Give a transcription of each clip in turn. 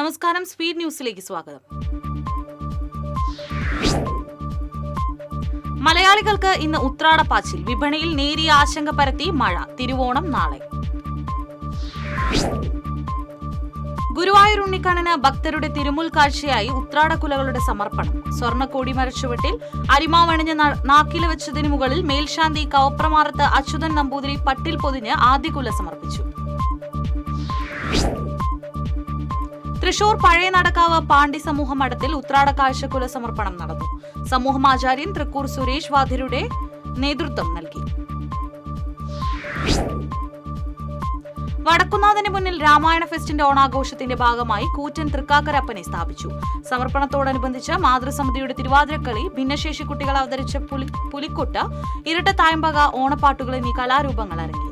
നമസ്കാരം, സ്പീഡ് ന്യൂസിലേക്ക് സ്വാഗതം. മലയാളികൾക്ക് ഇന്ന് ഉത്രാടപ്പാച്ചിൽ. വിപണിയിൽ നേരിയ ആശങ്ക പരത്തി മഴ. തിരുവോണം നാളെ. ഗുരുവായൂർ ഉണ്ണിക്കണ്ണന് ഭക്തരുടെ തിരുമുൽ കാഴ്ചയായി ഉത്രാടക്കുലകളുടെ സമർപ്പണം. സ്വർണ്ണക്കോടി മരച്ചുവട്ടിൽ അരിമാവണിഞ്ഞ് നാക്കില് വെച്ചതിനു മുകളിൽ മേൽശാന്തി കവപ്രമാറത്ത് അച്യുതൻ നമ്പൂതിരി പട്ടിൽ പൊതിഞ്ഞ് ആദ്യകുല സമർപ്പിച്ചു. തൃശൂർ പഴയ നടക്കാവ് പാണ്ഡി സമൂഹ മഠത്തിൽ ഉത്രാട കാഴ്ചക്കുല സമർപ്പണം നടന്നു. സമൂഹമാചാര്യൻ തൃക്കൂർ സുരേഷ് വാധ്യരുടെ നേതൃത്വം നൽകി. വടക്കുന്നാഥന് മുന്നിൽ രാമായണ ഫെസ്റ്റിന്റെ ഓണാഘോഷത്തിന്റെ ഭാഗമായി കൂറ്റൻ തൃക്കാക്കരപ്പനെ സ്ഥാപിച്ചു. സമർപ്പണത്തോടനുബന്ധിച്ച് മാതൃസമിതിയുടെ തിരുവാതിരക്കളി, ഭിന്നശേഷി കുട്ടികൾ അവതരിച്ച പുലിക്കൊട്ട്, ഇരട്ട തായമ്പക, ഓണപ്പാട്ടുകൾ എന്നീ കലാരൂപങ്ങൾ അരങ്ങേറി.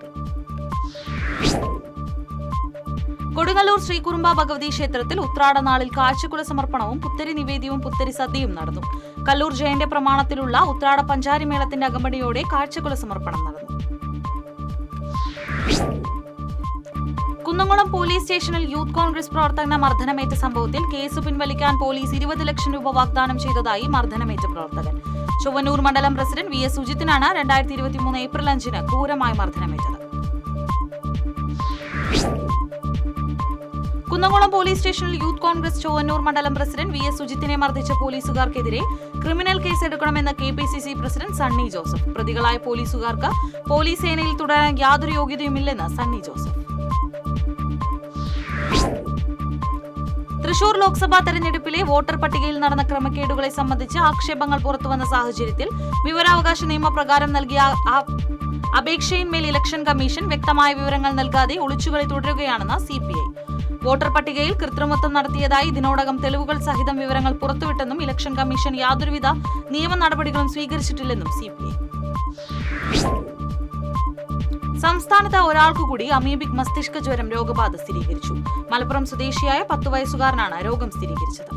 കൊടുങ്ങല്ലൂർ ശ്രീകുറുമ്പ ഭഗവതി ക്ഷേത്രത്തിൽ ഉത്രാടനാളിൽ കാഴ്ചക്കുല സമർപ്പണവും പുത്തരി നിവേദ്യവും പുത്തരി സദ്യയും നടന്നു. കല്ലൂർ ജയന്റെ പ്രമാണത്തിലുള്ള ഉത്രാട പഞ്ചാരി മേളത്തിന്റെ അകമ്പടിയോടെ കാഴ്ചക്കുല സമർപ്പണം നടന്നു. കുന്നംകുളം പോലീസ് സ്റ്റേഷനിൽ യൂത്ത് കോൺഗ്രസ് പ്രവർത്തകന് മർദ്ദനമേറ്റ സംഭവത്തിൽ കേസ് പിൻവലിക്കാൻ പോലീസ് 20 ലക്ഷം രൂപ വാഗ്ദാനം ചെയ്തതായി മർദ്ദനമേറ്റ പ്രവർത്തകൻ. ചൊവ്വന്നൂർ മണ്ഡലം പ്രസിഡന്റ് VS സുജിത്തിനാണ് 2023 ഏപ്രിൽ 5-ന് ക്രൂരമായി മർദ്ദനമേറ്റത്. കുന്നംകുളം പോലീസ് സ്റ്റേഷനിൽ യൂത്ത് കോൺഗ്രസ് ചൊവ്വന്നൂർ മണ്ഡലം പ്രസിഡന്റ് VS സുജിത്തിനെ മർദ്ദിച്ച പോലീസുകാർക്കെതിരെ ക്രിമിനൽ കേസ് എടുക്കണമെന്ന് KPCC പ്രസിഡന്റ് സണ്ണി ജോസഫ്. പ്രതികളായ പോലീസുകാർക്ക് പോലീസ് സേനയിൽ തുടരാൻ യാതൊരു യോഗ്യതയുമില്ലെന്ന് സണ്ണി ജോസഫ്. തൃശൂർ ലോക്സഭാ തെരഞ്ഞെടുപ്പിലെ വോട്ടർ പട്ടികയിൽ നടന്ന ക്രമക്കേടുകളെ സംബന്ധിച്ച് ആക്ഷേപങ്ങൾ പുറത്തുവന്ന സാഹചര്യത്തിൽ വിവരാവകാശ നിയമപ്രകാരം നൽകിയ അപേക്ഷയിന്മേൽ ഇലക്ഷൻ കമ്മീഷൻ വ്യക്തമായ വിവരങ്ങൾ നൽകാതെ ഒളിച്ചുകളി തുടരുകയാണെന്ന് CPI. വോട്ടർ പട്ടികയിൽ കൃത്രിമത്വം നടത്തിയതായി ഇതിനോടകം തെളിവുകൾ സഹിതം വിവരങ്ങൾ പുറത്തുവിട്ടെന്നും ഇലക്ഷൻ കമ്മീഷൻ യാതൊരുവിധ നിയമ നടപടികളും സ്വീകരിച്ചിട്ടില്ലെന്നും CPI. സംസ്ഥാനത്ത് ഒരാൾക്കുകൂടി അമീബിക് മസ്തിഷ്ക ജ്വരം രോഗബാധ സ്ഥിരീകരിച്ചു. മലപ്പുറം സ്വദേശിയായ 10 വയസ്സുകാരനാണ് രോഗം സ്ഥിരീകരിച്ചത്.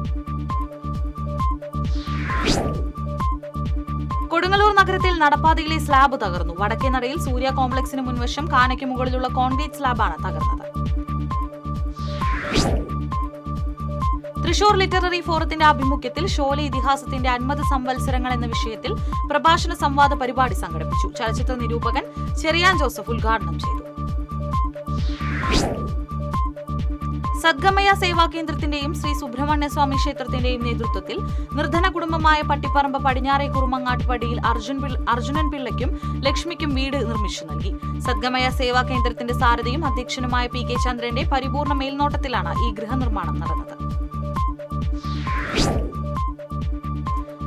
കൊടുങ്ങല്ലൂർ നഗരത്തിൽ നടപ്പാതയിലെ സ്ലാബ് തകർന്നു. വടക്കേ നടയിൽ സൂര്യ കോംപ്ലക്സിന് മുൻവശം കാനയ്ക്ക് മുകളിലുള്ള കോൺക്രീറ്റ് സ്ലാബാണ് തകർന്നത്. തൃശൂർ ലിറ്റററി ഫോറത്തിന്റെ ആഭിമുഖ്യത്തിൽ ഷോലെ ഇതിഹാസത്തിന്റെ 50 സംവത്സരങ്ങൾ എന്ന വിഷയത്തിൽ പ്രഭാഷണ സംവാദ പരിപാടി സംഘടിപ്പിച്ചു. ചലച്ചിത്ര നിരൂപകൻ ചെറിയാൻ ജോസഫ് ഉദ്ഘാടനം ചെയ്തു. സദ്ഗമയ സേവാ കേന്ദ്രത്തിന്റെയും ശ്രീ സുബ്രഹ്മണ്യ സ്വാമി ക്ഷേത്രത്തിന്റെയും നേതൃത്വത്തിൽ നിർധന കുടുംബമായ പട്ടിപ്പറമ്പ് പടിഞ്ഞാറേ കുറുമങ്ങാട്ട് പടിയിൽ അർജുനൻ പിള്ളയ്ക്കും ലക്ഷ്മിക്കും വീട് നിർമ്മിച്ചു നൽകി. സദ്ഗമയ സേവാ കേന്ദ്രത്തിന്റെ സാരഥിയും അധ്യക്ഷനുമായ PK ചന്ദ്രന്റെ പരിപൂർണ മേൽനോട്ടത്തിലാണ് ഈ ഗൃഹനിർമ്മാണം നടന്നത്.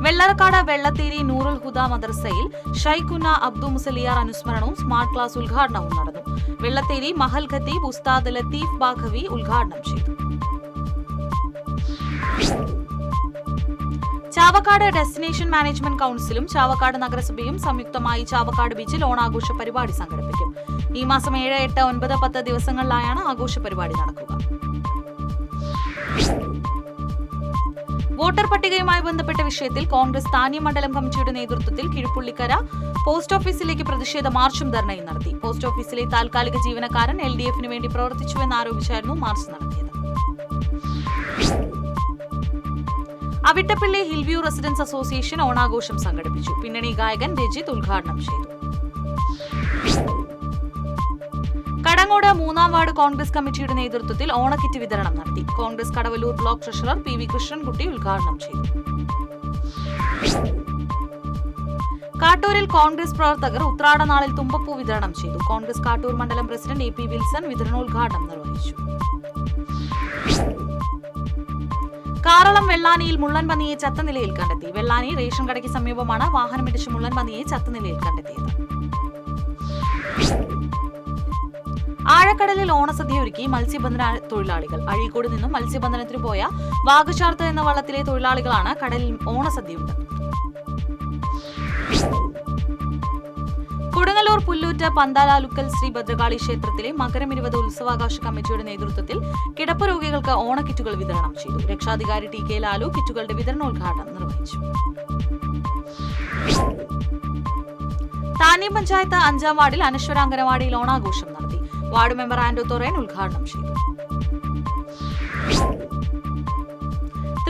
വെള്ളറക്കാട് വെള്ളത്തേരി നൂറുൽ ഹുദ മദ്രസയിൽ ഷൈഖുന അബ്ദു മുസലിയാർ അനുസ്മരണവും സ്മാർട്ട് ക്ലാസ് ഉദ്ഘാടനവും നടന്നു. വെള്ളത്തേരി മഹൽ ഖത്തീബ് ഉസ്താദ് ലത്തീഫ് ബാഖവി ഉദ്ഘാടനം ചെയ്തു. ചാവക്കാട് ഡെസ്റ്റിനേഷൻ മാനേജ്മെന്റ് കൌൺസിലും ചാവക്കാട് നഗരസഭയും സംയുക്തമായി ചാവക്കാട് ബീച്ചിൽ ഓണാഘോഷ പരിപാടി സംഘടിപ്പിക്കും. ഈ മാസം 7, 8, 9, 10 ദിവസങ്ങളിലായാണ് ആഘോഷ പരിപാടി നടക്കുക. വോട്ടർ പട്ടികയുമായി ബന്ധപ്പെട്ട വിഷയത്തിൽ കോൺഗ്രസ് താന്യം മണ്ഡലം കമ്മിറ്റിയുടെ നേതൃത്വത്തിൽ കിഴുപ്പുള്ളിക്കര പോസ്റ്റ് ഓഫീസിലേക്ക് പ്രതിഷേധ മാർച്ചും ധർണയും നടത്തി. പോസ്റ്റ് ഓഫീസിലെ താൽക്കാലിക ജീവനക്കാരൻ LDFന് വേണ്ടി പ്രവർത്തിച്ചുവെന്നാരോപിച്ചായിരുന്നു മാർച്ച് നടത്തിയത്. അവിട്ടപ്പള്ളി ഹിൽവ്യൂ റെസിഡൻസ് അസോസിയേഷൻ ഓണാഘോഷം സംഘടിപ്പിച്ചു. പിന്നണി ഗായകൻ രജിത് ഉദ്ഘാടനം ചെയ്തു. കടങ്ങോട് 3-ാം വാർഡ് കോൺഗ്രസ് കമ്മിറ്റിയുടെ നേതൃത്വത്തിൽ ഓണക്കിറ്റ് വിതരണം നടത്തി. Congress Kadavallur block treasurer PV Krishnankutty ഉദ്ഘാടനം ചെയ്തു. കാട്ടൂരിൽ കോൺഗ്രസ് പ്രവർത്തകർ ഉത്രാടനാളിൽ തുമ്പപ്പൂ വിതരണം ചെയ്തു. കോൺഗ്രസ് കാട്ടൂർ മണ്ഡലം പ്രസിഡന്റ് AP വിൽസൺ വിതരണോദ്ഘാടനം നിർവഹിച്ചു. കാറളം വെള്ളാനിയിൽ മുള്ളൻ പന്നിയെ ചത്ത നിലയിൽ കണ്ടെത്തി. വെള്ളാനി റേഷൻ കടയ്ക്ക് സമീപമാണ് വാഹനമിടിച്ച് മുള്ളൻ പന്നിയെ ചത്ത നിലയിൽ കണ്ടെത്തിയത്. ആഴക്കടലിൽ ഓണസദ്യ ഒരുക്കി മത്സ്യബന്ധന തൊഴിലാളികൾ. അഴീക്കോട് നിന്നും മത്സ്യബന്ധനത്തിന് പോയ വാഗചാർത്ത് എന്ന വള്ളത്തിലെ തൊഴിലാളികളാണ് കടലിൽ ഓണസദ്യയുണ്ട്. കൊടുങ്ങല്ലൂർ പുല്ലൂറ്റ് പന്താലാലുക്കൽ ശ്രീ ഭദ്രകാളി ക്ഷേത്രത്തിലെ മകരം 20 ഉത്സവാഘോഷ കമ്മിറ്റിയുടെ നേതൃത്വത്തിൽ കിടപ്പ് രോഗികൾക്ക് ഓണക്കിറ്റുകൾ വിതരണം ചെയ്തു. രക്ഷാധികാരി TK ലാലു കിറ്റുകളുടെ വിതരണോദ്ഘാടനം നിർവഹിച്ചു. താന്യം പഞ്ചായത്ത് 5-ാം വാർഡിൽ അനശ്വര അംഗനവാടിയിൽ ഓണാഘോഷം നടത്തി. വാർഡ് മെമ്പർ ആൻഡോ തൊറേൻ ഉദ്ഘാടനം ചെയ്തു.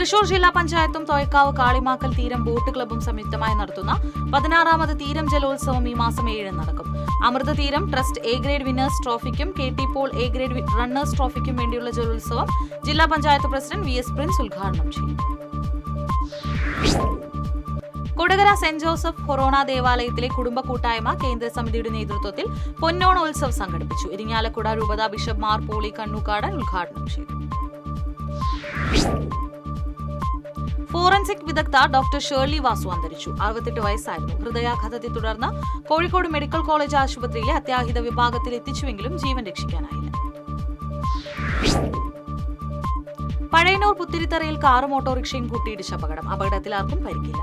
തൃശൂർ ജില്ലാ പഞ്ചായത്തും തോയക്കാവ് കാളിമാക്കൽ തീരം ബോട്ട് ക്ലബ്ബും സംയുക്തമായി നടത്തുന്ന 16ാമത് തീരം ജലോത്സവം ഈ മാസം 7 നടക്കും. Amrita Theeram trust A grade winners ട്രോഫിക്കും KT Paul A grade runners ട്രോഫിക്കും വേണ്ടിയുള്ള ജലോത്സവം ജില്ലാ പഞ്ചായത്ത് പ്രസിഡന്റ് VS പ്രിൻസ് ഉദ്ഘാടനം ചെയ്യും. കൊടകര സെന്റ് ജോസഫ് ഫൊറോണ ദേവാലയത്തിലെ കുടുംബ കൂട്ടായ്മ കേന്ദ്ര സമിതിയുടെ നേതൃത്വത്തിൽ പൊന്നോണോത്സവ് സംഘടിപ്പിച്ചു. ഇരിങ്ങാലക്കുട രൂപതാ ബിഷപ്പ് മാർ പോളി കണ്ണൂക്കാടൻ ഉദ്ഘാടനം ചെയ്തു. ഫോറൻസിക് വിദഗ്ധ ഡോക്ടർ ഷേർലി വാസു അന്തരിച്ചു. 68 വയസ്സായിരുന്നു. ഹൃദയാഘാതത്തെ തുടർന്ന് കോഴിക്കോട് മെഡിക്കൽ കോളേജ് ആശുപത്രിയിലെ അത്യാഹിത വിഭാഗത്തിൽ എത്തിച്ചുവെങ്കിലും ജീവൻ രക്ഷിക്കാനായില്ല. പഴയന്നൂർ പുത്തിരിത്തറയിൽ കാറും ഓട്ടോറിക്ഷയും കൂട്ടിയിടിച്ച അപകടം. അപകടത്തിൽ ആർക്കും പരിക്കില്ല.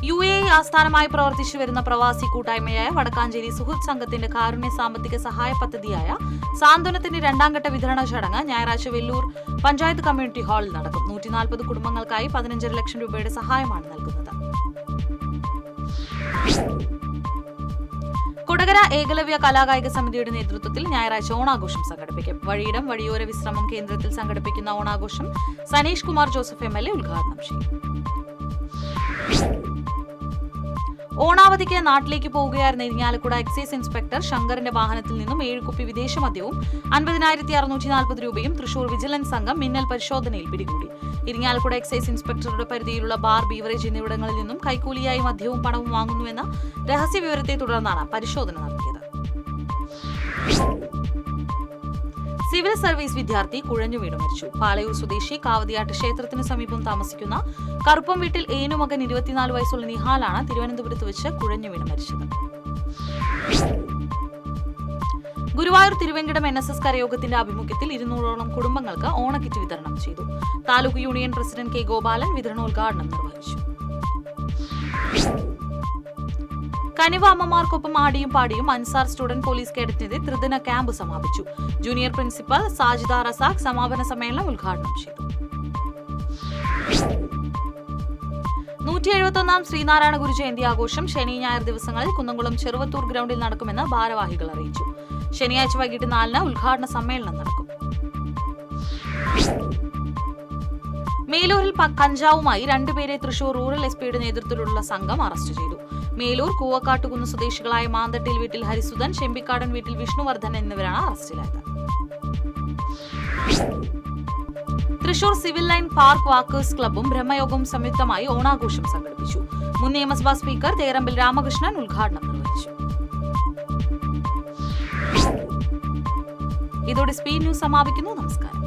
UAE ആസ്ഥാനമായി പ്രവർത്തിച്ചു വരുന്ന പ്രവാസി കൂട്ടായ്മയായ വടക്കാഞ്ചേരി സുഹൃത്ത് സംഘത്തിന്റെ കാരുണ്യ സാമ്പത്തിക സഹായ പദ്ധതിയായ സാന്ത്വനത്തിന്റെ 2ാം ഘട്ട വിതരണ ചടങ്ങ് ഞായറാഴ്ച വെല്ലൂർ പഞ്ചായത്ത് കമ്മ്യൂണിറ്റി ഹാളിൽ നടക്കും. 140 കുടുംബങ്ങൾക്കായി 15 ലക്ഷം രൂപയുടെ സഹായമാണ് നൽകുന്നത്. കൊടകര ഏകലവ്യ കലാകായിക സമിതിയുടെ നേതൃത്വത്തിൽ ഞായറാഴ്ച ഓണാഘോഷം സംഘടിപ്പിക്കും. വഴിയിടം വഴിയോര വിശ്രമം കേന്ദ്രത്തിൽ സംഘടിപ്പിക്കുന്ന ഓണാഘോഷം സനീഷ് കുമാർ ജോസഫ് MLA ഉദ്ഘാടനം ചെയ്യും. ഓണാവധിക്ക് നാട്ടിലേക്ക് പോവുകയായിരുന്ന ഇരിങ്ങാലക്കുട എക്സൈസ് ഇൻസ്പെക്ടർ ശങ്കറിന്റെ വാഹനത്തിൽ നിന്നും 7 കുപ്പി വിദേശ മദ്യവും 50,640 രൂപയും തൃശൂർ വിജിലൻസ് സംഘം മിന്നൽ പരിശോധനയിൽ പിടികൂടി. ഇരിങ്ങാലക്കുട എക്സൈസ് ഇൻസ്പെക്ടറുടെ പരിധിയിലുള്ള ബാർ, ബീവറേജ് എന്നിവിടങ്ങളിൽ നിന്നും കൈക്കൂലിയായി മദ്യവും പണവും വാങ്ങുന്നുവെന്ന രഹസ്യ വിവരത്തെ തുടർന്നാണ് പരിശോധന നടത്തിയത്. സിവിൽ സർവീസ് വിദ്യാർത്ഥി കുഴഞ്ഞു വീണു മരിച്ചു. പാലയൂർ സ്വദേശി കാവതിയാട്ട് ക്ഷേത്രത്തിന് സമീപം താമസിക്കുന്ന കറുപ്പം വീട്ടിൽ ഏനുമകൻ 24 വയസ്സുള്ള നിഹാലാണ് തിരുവനന്തപുരത്ത് വെച്ച് കുഴഞ്ഞു വീണ് മരിച്ചത്. ഗുരുവായൂർ തിരുവെങ്കിടം NSS കരയോഗത്തിന്റെ ആഭിമുഖ്യത്തിൽ 200ഓളം കുടുംബങ്ങൾക്ക് ഓണക്കിറ്റ് വിതരണം ചെയ്തു. Taluk union president K Gopalan വിതരണോദ്ഘാടനം നിർവഹിച്ചു. കനിവ അമ്മമാർക്കൊപ്പം ആടിയും പാടിയും അൻസാർ സ്റ്റുഡന്റ് പോലീസ് കേഡറ്റിന്റെ ത്രിദിന ക്യാമ്പ് സമാപിച്ചു. ജൂനിയർ പ്രിൻസിപ്പൽ സാജിദ റസാഖ് സമാപന സമ്മേളനം ഉദ്ഘാടനം ചെയ്തു. 171ാം ശ്രീനാരായണ ഗുരു ജയന്തി ആഘോഷം ശനി ഞായർ ദിവസങ്ങളിൽ കുന്നംകുളം ചെറുവത്തൂർ ഗ്രൗണ്ടിൽ നടക്കുമെന്ന് ഭാരവാഹികൾ അറിയിച്ചു. ശനിയാഴ്ച വൈകിട്ട് 4-ന് ഉദ്ഘാടന സമ്മേളനം നടക്കും. മേലൂരിൽ കഞ്ചാവുമായി 2 പേരെ തൃശൂർ റൂറൽ SP-യുടെ നേതൃത്വത്തിലുള്ള സംഘം അറസ്റ്റ് ചെയ്തു. മേലൂർ കൂവക്കാട്ടുകുന്ന് സ്വദേശികളായ മാന്തട്ടിൽ വീട്ടിൽ ഹരിസുധൻ, ചെമ്പിക്കാടൻ വീട്ടിൽ വിഷ്ണുവർദ്ധൻ എന്നിവരാണ് അറസ്റ്റിലായത്. Thrissur civil line park walkers ക്ലബ്ബും ബ്രഹ്മയോഗവും സംയുക്തമായി ഓണാഘോഷം സംഘടിപ്പിച്ചു. മുൻ നിയമസഭാ സ്പീക്കർ തേറമ്പിൽ രാമകൃഷ്ണൻ ഉദ്ഘാടനം നിർവഹിച്ചു. ഇതോടെ സ്പീഡ് ന്യൂസ് സമാപിക്കുന്നു. നമസ്കാരം.